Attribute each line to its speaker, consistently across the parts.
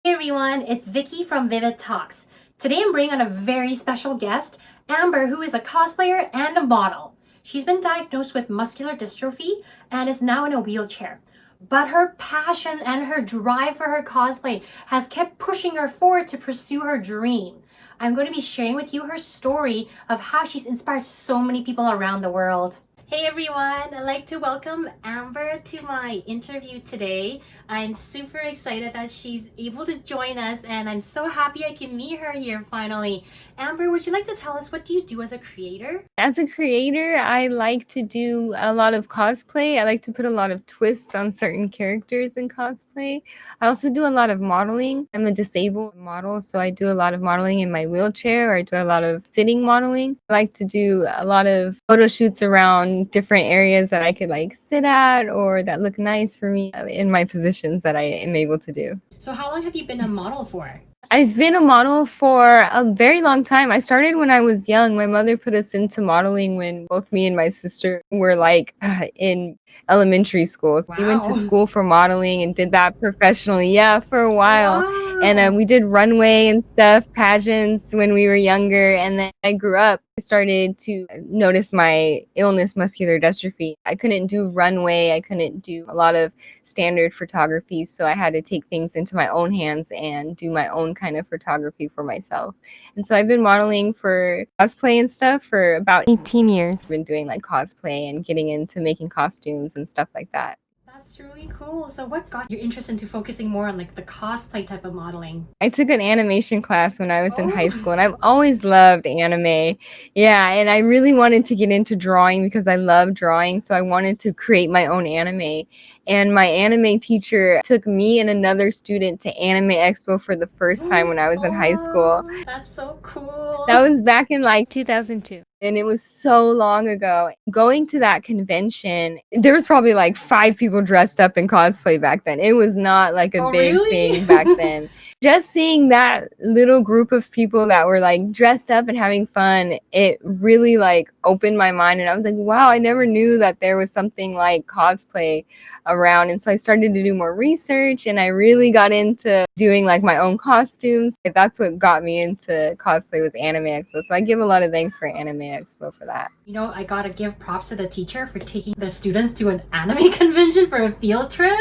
Speaker 1: Hey everyone, it's Vicky from Vivid Talks. Today I'm bringing on a very special guest, Amber, who is a cosplayer and a model. She's been diagnosed with muscular dystrophy and is now in a wheelchair. But her passion and her drive for her cosplay has kept pushing her forward to pursue her dream. I'm going to be sharing with you her story of how she's inspired so many people around the world. Hey everyone, I'd like to welcome Amber to my interview today. I'm super excited that she's able to join us and I'm so happy I can meet her here finally. Amber, would you like to tell us what do you do as a creator?
Speaker 2: As a creator, I like to do a lot of cosplay. I like to put a lot of twists on certain characters in cosplay. I also do a lot of modeling. I'm a disabled model, so I do a lot of modeling in my wheelchair, or I do a lot of sitting modeling. I like to do a lot of photo shoots around different areas that I could like sit at or that look nice for me in my positions that I am able to do.
Speaker 1: So how long have you been a model for?
Speaker 2: I've been a model for a very long time. I started when I was young. My mother put us into modeling when both me and my sister were like in elementary school. So we went to
Speaker 1: Wow.
Speaker 2: school for modeling and did that professionally, yeah, for a while. And
Speaker 1: Wow.
Speaker 2: we did runway and stuff, pageants when we were younger. And then I grew up. I started to notice my illness, muscular dystrophy. I couldn't do runway. I couldn't do a lot of standard photography. So I had to take things into my own hands and do my own kind of photography for myself. And so I've been modeling for cosplay and stuff for about 18 years. I've been doing like cosplay and getting into making costumes and stuff like that.
Speaker 1: That's really cool. So what got your interest into focusing more on like the cosplay type of modeling?
Speaker 2: I took an animation class when I was in high
Speaker 1: Oh,
Speaker 2: school, and I've always loved anime. Yeah, and I really wanted to get into drawing because I love drawing, so I wanted to create my own anime. And my anime teacher took me and another student to Anime Expo for the first time when I was in high school.
Speaker 1: oh, that's so cool.
Speaker 2: That was back in like 2002. And it was so long ago. Going to that convention, there was probably like 5 people dressed up in cosplay back then. It was not like a
Speaker 1: Oh,
Speaker 2: big
Speaker 1: really?
Speaker 2: thing back then. Just seeing that little group of people that were like dressed up and having fun, it really like opened my mind. And I was like, wow, I never knew that there was something like cosplay around. And so I started to do more research and I really got into doing like my own costumes. That's what got me into cosplay was Anime Expo. So I give a lot of thanks for Anime Expo for that.
Speaker 1: You know, I gotta give props to the teacher for taking their students to an anime convention for a field trip.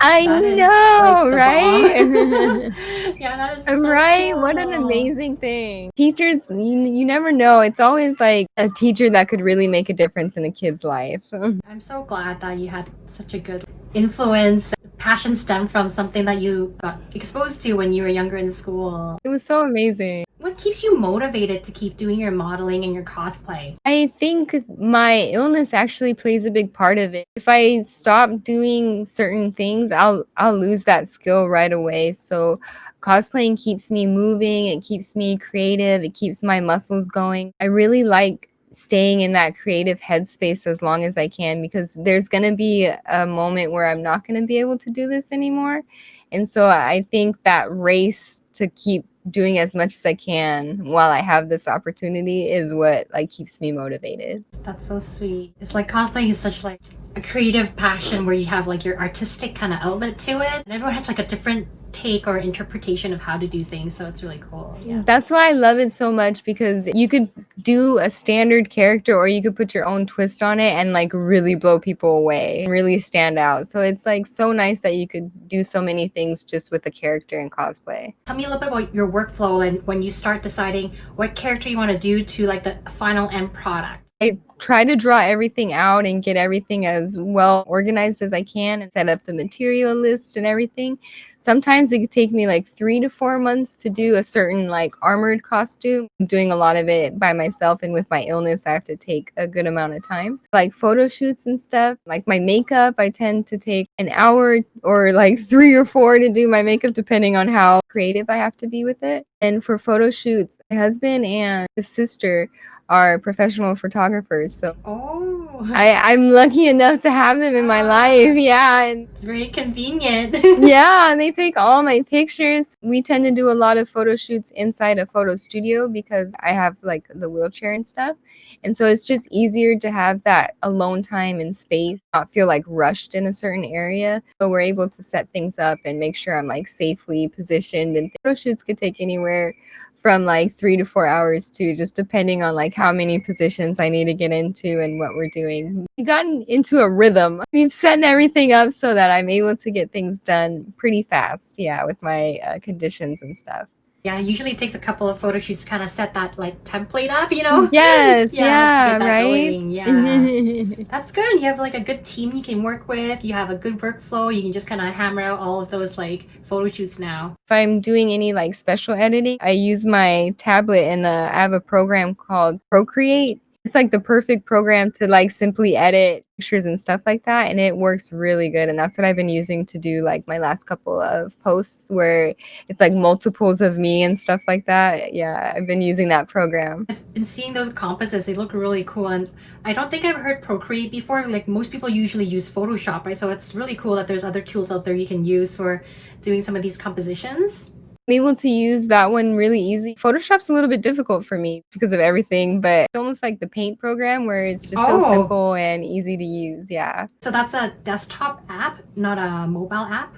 Speaker 2: I
Speaker 1: That is
Speaker 2: know,
Speaker 1: like the
Speaker 2: right?
Speaker 1: bomb. Yeah, that is so
Speaker 2: Right? What an
Speaker 1: cool.
Speaker 2: amazing thing. Teachers, you never know. It's always like a teacher that could really make a difference in a kid's life.
Speaker 1: I'm so glad that you had such a good influence. Passion stemmed from something that you got exposed to when you were younger in school.
Speaker 2: It was so amazing.
Speaker 1: What keeps you motivated to keep doing your modeling and your cosplay?
Speaker 2: I think my illness actually plays a big part of it. If I stop doing certain things, I'll lose that skill right away. So cosplaying keeps me moving, it keeps me creative, it keeps my muscles going. I really like staying in that creative headspace as long as I can because there's going to be a moment where I'm not going to be able to do this anymore. And so I think that race to keep doing as much as I can while I have this opportunity is what like keeps me motivated.
Speaker 1: That's so sweet. It's like cosplay is such like a creative passion where you have like your artistic kind of outlet to it. And everyone has like a different take or interpretation of how to do things, so it's really cool. Yeah.
Speaker 2: That's why I love it so much because you could do a standard character or you could put your own twist on it and like really blow people away, really stand out. So it's like so nice that you could do so many things just with a character in cosplay.
Speaker 1: Tell me a little bit about your workflow and when you start deciding what character you want to do to like the final end product.
Speaker 2: I try to draw everything out and get everything as well organized as I can and set up the material list and everything. Sometimes it could take me like 3 to 4 months to do a certain like armored costume. I'm doing a lot of it by myself, and with my illness, I have to take a good amount of time. Like photo shoots and stuff, like my makeup, I tend to take an hour or like 3 or 4 to do my makeup depending on how creative I have to be with it. And for photo shoots, my husband and his sister are professional photographers. So
Speaker 1: Oh,
Speaker 2: I'm lucky enough to have them in my life. Yeah. And
Speaker 1: It's very convenient.
Speaker 2: yeah, they take all my pictures. We tend to do a lot of photo shoots inside a photo studio because I have like the wheelchair and stuff. And so it's just easier to have that alone time and space, not feel like rushed in a certain area. So we're able to set things up and make sure I'm like safely positioned. And photo shoots could take anywhere from like 3 to 4 hours too, just depending on like how many positions I need to get into and what we're doing. We've gotten into a rhythm. We've set everything up so that I'm able to get things done pretty fast. Yeah, with my conditions and stuff.
Speaker 1: Yeah, usually it takes a couple of photo shoots to kind of set that like template up, you know?
Speaker 2: Yes,
Speaker 1: Yeah, to
Speaker 2: yeah,
Speaker 1: get that
Speaker 2: right?
Speaker 1: going. Yeah. That's good. You have like a good team you can work with. You have a good workflow. You can just kind of hammer out all of those like photo shoots now.
Speaker 2: If I'm doing any like special editing, I use my tablet and I have a program called Procreate. It's like the perfect program to like simply edit pictures and stuff like that. And it works really good. And that's what I've been using to do like my last couple of posts where it's like multiples of me and stuff like that. Yeah, I've been using that program.
Speaker 1: I've been seeing those composites. They look really cool. And I don't think I've heard Procreate before. Like most people usually use Photoshop, right? So it's really cool that there's other tools out there you can use for doing some of these compositions.
Speaker 2: I'm able to use that one really easy. Photoshop's a little bit difficult for me because of everything, but it's almost like the paint program where it's just so
Speaker 1: Oh,
Speaker 2: simple and easy to use. Yeah.
Speaker 1: so that's a desktop app, not a mobile app?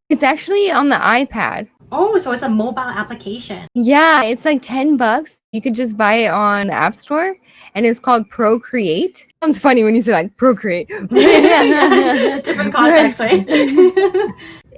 Speaker 2: It's actually on the iPad.
Speaker 1: Oh, so it's a mobile application.
Speaker 2: Yeah, it's like $10. You could just buy it on the App Store and it's called Procreate. Sounds funny when you say like Procreate.
Speaker 1: Different context, right?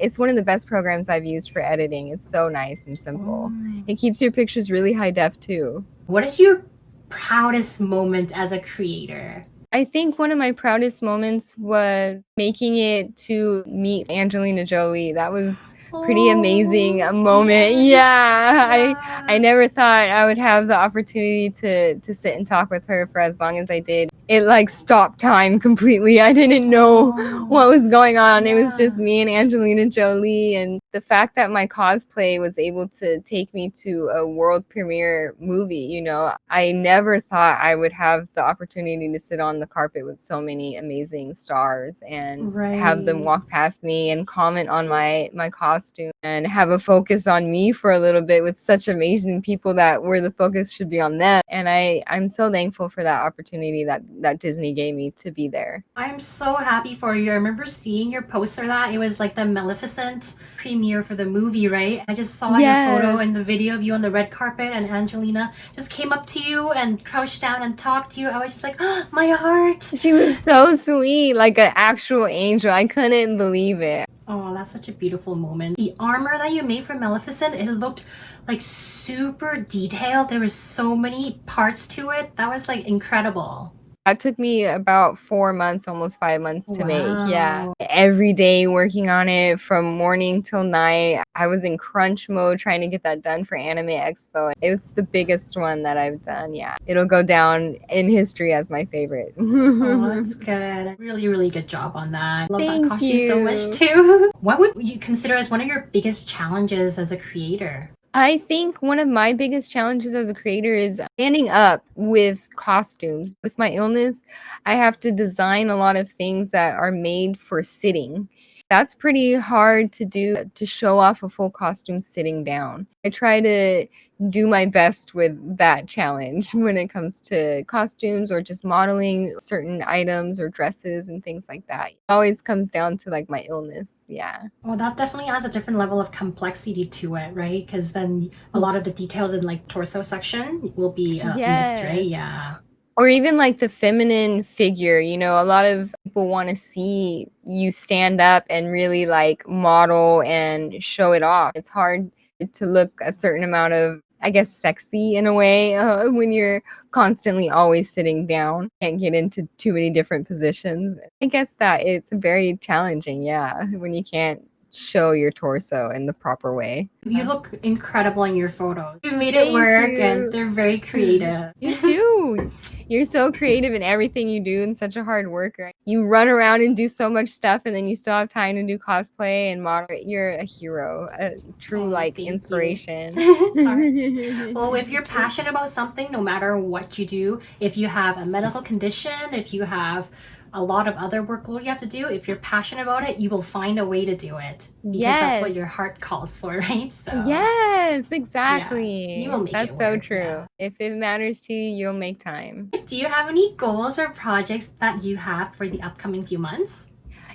Speaker 2: It's one of the best programs I've used for editing. It's so nice and simple. It keeps your pictures really high def too.
Speaker 1: What is your proudest moment as a creator?
Speaker 2: I think one of my proudest moments was making it to meet Angelina Jolie. That was pretty amazing a moment. Yeah, I never thought I would have the opportunity to sit and talk with her for as long as I did. It like stopped time completely. I didn't know what was going on. It was just me and Angelina Jolie, and the fact that my cosplay was able to take me to a world premiere movie, you know, I never thought I would have the opportunity to sit on the carpet with so many amazing stars and have them walk past me and comment on my costume and have a focus on me for a little bit with such amazing people that where the focus should be on them. And I'm so thankful for that opportunity that Disney gave me to be there.
Speaker 1: I'm so happy for you. I remember seeing your poster that it was like the Maleficent premiere for the movie, right? I just saw your photo and the video of you on the red carpet and Angelina just came up to you and crouched down and talked to you. I was just like, oh, my heart.
Speaker 2: She was so sweet, like an actual angel. I couldn't believe it.
Speaker 1: Oh, that's such a beautiful moment. The armor that you made for Maleficent, it looked like super detailed. There was so many parts to it. That was like incredible.
Speaker 2: That took me about 4 months, almost 5 months to make. Yeah. Every day working on it from morning till night. I was in crunch mode trying to get that done for Anime Expo. It's the biggest one that I've done. Yeah. It'll go down in history as my favorite.
Speaker 1: Oh, that's good. Really, really good job on that. Love that
Speaker 2: Thank
Speaker 1: costume so
Speaker 2: you.
Speaker 1: much too. What would you consider as one of your biggest challenges as a creator?
Speaker 2: I think one of my biggest challenges as a creator is standing up with costumes. With my illness, I have to design a lot of things that are made for sitting. That's pretty hard to do, to show off a full costume sitting down. I try to do my best with that challenge when it comes to costumes or just modeling certain items or dresses and things like that. It always comes down to like my illness. Yeah.
Speaker 1: Well, that definitely adds a different level of complexity to it, right? Because then a lot of the details in like torso section will be missed, right? Yeah.
Speaker 2: Or even like the feminine figure, you know, a lot of people want to see you stand up and really like model and show it off. It's hard to look a certain amount of, I guess, sexy in a way when you're constantly always sitting down. Can't get into too many different positions. I guess that it's very challenging, yeah, when you can't show your torso in the proper way.
Speaker 1: You look incredible in your photos. You made it
Speaker 2: Thank
Speaker 1: work
Speaker 2: you.
Speaker 1: and they're very creative.
Speaker 2: You too. You're so creative in everything you do and such a hard worker. You run around and do so much stuff and then you still have time to do cosplay and model. You're a hero, a true like
Speaker 1: thank you.
Speaker 2: inspiration.
Speaker 1: Alright. Well, if you're passionate about something, no matter what you do, if you have a medical condition, if you have a lot of other workload you have to do, if you're passionate about it, you will find a way to do it. Because that's what your heart calls for, right? So,
Speaker 2: yes, exactly.
Speaker 1: yeah, you will make
Speaker 2: that's
Speaker 1: it
Speaker 2: so
Speaker 1: work,
Speaker 2: true.
Speaker 1: yeah.
Speaker 2: If it matters to you, you'll make time.
Speaker 1: Do you have any goals or projects that you have for the upcoming few months?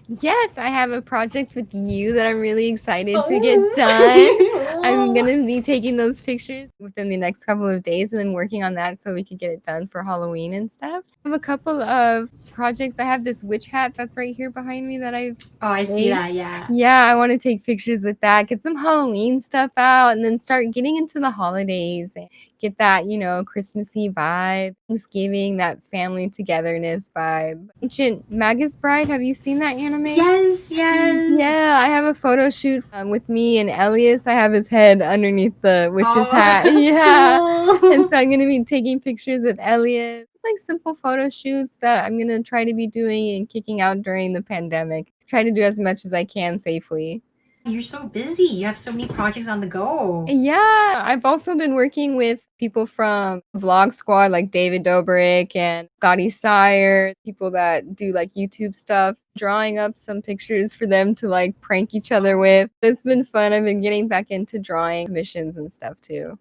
Speaker 2: Yes, I have a project with you that I'm really excited to get done. I'm going to be taking those pictures within the next couple of days and then working on that so we could get it done for Halloween and stuff. I have a couple of projects. I have this witch hat that's right here behind me that I've
Speaker 1: I see that, yeah.
Speaker 2: Yeah, I want to take pictures with that, get some Halloween stuff out, and then start getting into the holidays and get that, Christmassy vibe, Thanksgiving, that family togetherness vibe. Ancient Magus Bride, have you seen that anime?
Speaker 1: Yes.
Speaker 2: Yeah, I have a photo shoot with me and Elias. I have his head underneath the witch's hat. Yeah.
Speaker 1: Cool.
Speaker 2: And so I'm going to be taking pictures with Elias. It's like simple photo shoots that I'm going to try to be doing and kicking out during the pandemic. Try to do as much as I can safely.
Speaker 1: You're so busy. You have so many projects on the go.
Speaker 2: Yeah, I've also been working with people from Vlog Squad like David Dobrik and Scotty Sire, people that do like YouTube stuff, drawing up some pictures for them to like prank each other with. It's been fun. I've been getting back into drawing commissions and stuff too.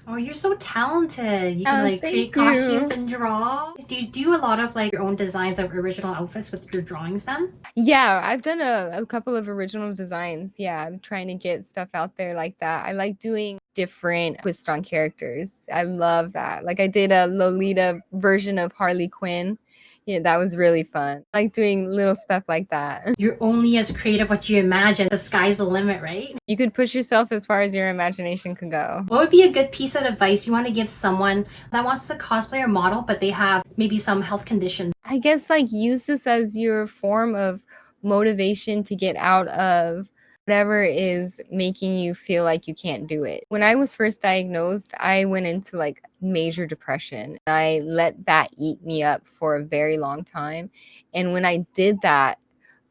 Speaker 1: Oh, you're so talented. You can like create costumes and draw. Do you do a lot of like your own designs of original outfits with your drawings then?
Speaker 2: Yeah, I've done a couple of original designs. Yeah, I'm trying to get stuff out there like that. I like doing different twists on characters. I love that. Like I did a Lolita version of Harley Quinn. Yeah, that was really fun. I like doing little stuff like that.
Speaker 1: You're only as creative what you imagine. The sky's the limit, right?
Speaker 2: You could push yourself as far as your imagination could go.
Speaker 1: What would be a good piece of advice you want to give someone that wants to cosplay or model, but they have maybe some health conditions?
Speaker 2: I guess like use this as your form of motivation to get out of whatever is making you feel like you can't do it. When I was first diagnosed, I went into like major depression. I let that eat me up for a very long time. And when I did that,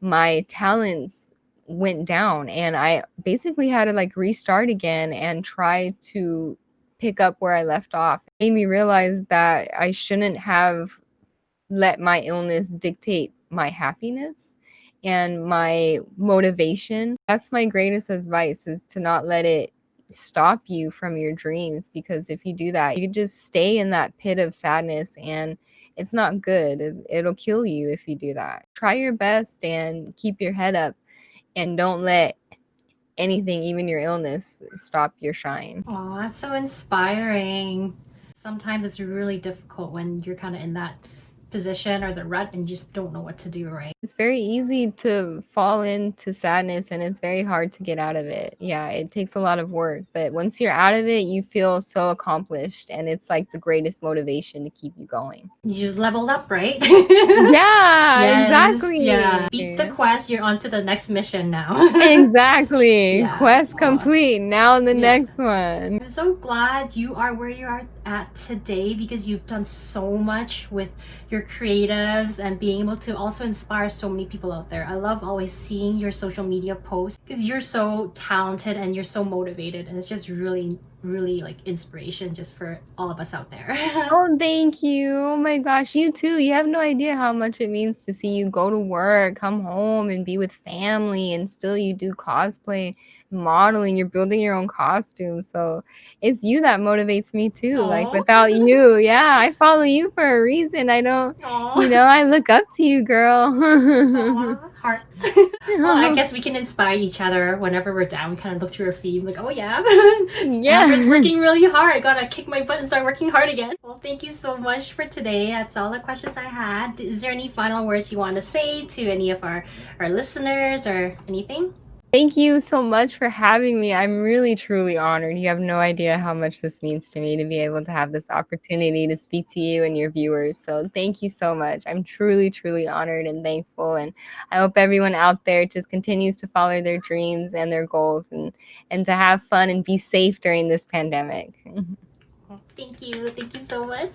Speaker 2: my talents went down and I basically had to like restart again and try to pick up where I left off. It made me realize that I shouldn't have let my illness dictate my happiness and my motivation. That's my greatest advice, is to not let it stop you from your dreams, because if you do that, you just stay in that pit of sadness and it's not good. It'll kill you if you do that. Try your best and keep your head up and don't let anything, even your illness, stop your shine.
Speaker 1: Oh, that's so inspiring. Sometimes it's really difficult when you're kind of in that position or the rut and you just don't know what to do, right?
Speaker 2: It's very easy to fall into sadness and it's very hard to get out of it. Yeah, it takes a lot of work, but once you're out of it, you feel so accomplished and it's like the greatest motivation to keep you going.
Speaker 1: You leveled up, right?
Speaker 2: Yeah, exactly.
Speaker 1: Yeah. Beat the quest, you're on to the next mission now.
Speaker 2: Exactly.
Speaker 1: Yeah.
Speaker 2: Quest complete. Now the next one.
Speaker 1: I'm so glad you are where you are at today, because you've done so much with your creatives and being able to also inspire so many people out there. I love always seeing your social media posts because you're so talented and you're so motivated, and it's just really like inspiration just for all of us out there.
Speaker 2: Oh, thank you. Oh my gosh, you too. You have no idea how much it means to see you go to work, come home and be with family, and still you do cosplay, modeling, you're building your own costumes. So it's you that motivates me too.
Speaker 1: Aww.
Speaker 2: Like without you, yeah, I follow you for a reason. I don't, I look up to you, girl.
Speaker 1: Aww, hearts. Well, I guess we can inspire each other whenever we're down. We kind of look through our feed, like, oh yeah, Amber's working really hard. I gotta kick my butt and start working hard again. Well, thank you so much for today. That's all the questions I had. Is there any final words you want to say to any of our listeners or anything?
Speaker 2: Thank you so much for having me. I'm really, truly honored. You have no idea how much this means to me to be able to have this opportunity to speak to you and your viewers. So thank you so much. I'm truly, truly honored and thankful. And I hope everyone out there just continues to follow their dreams and their goals and to have fun and be safe during this pandemic.
Speaker 1: Thank you so much.